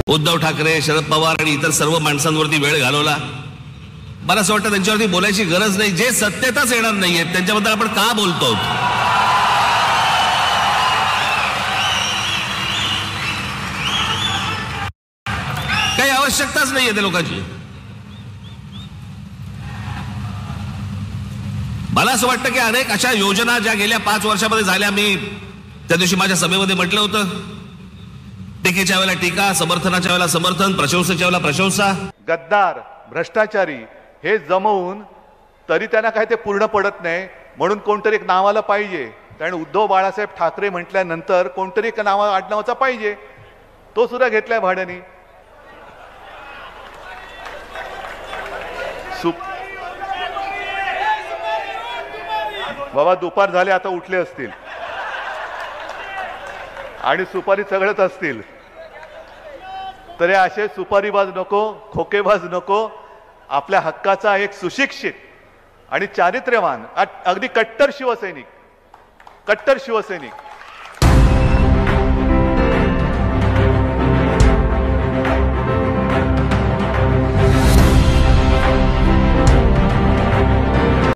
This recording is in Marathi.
उद्धव ठाकरे, शरद पवार आणि इतर सर्व माणसांवरती वेळ घालवला. मला असं वाटतं त्यांच्यावरती बोलायची गरज नाही. जे सत्यताच येणार नाहीये त्यांच्याबद्दल आपण का बोलतो? काही आवश्यकताच नाहीये त्या लोकांची. मला असं वाटतं की अनेक अशा योजना ज्या गेल्या 5 वर्षामध्ये झाल्या, मी त्या दिवशी माझ्या सभेमध्ये म्हटलं होतं, टीकेच्या वेळेला टीका, समर्थनाच्या वेळेला समर्थन, प्रशंसेच्या वेळेला प्रशंसा. गद्दार, भ्रष्टाचारी हे जमवून तरी त्यांना काय ते पूर्ण पडत नाही, म्हणून कोणतरी एक नावाला पाहिजे. कारण उद्धव बाळासाहेब ठाकरे म्हटल्यानंतर कोणतरी एक आडनावाचा पाहिजे. तो सुद्धा घेतलाय भाड्याने. बाबा दुपार झाले, आता उठले असतील आणि सुपारी चघळत असतील. तर असे सुपारीबाज नको, खोकेबाज नको. आपल्या हक्काचा एक सुशिक्षित आणि चारित्र्यवान, अगदी कट्टर शिवसैनिक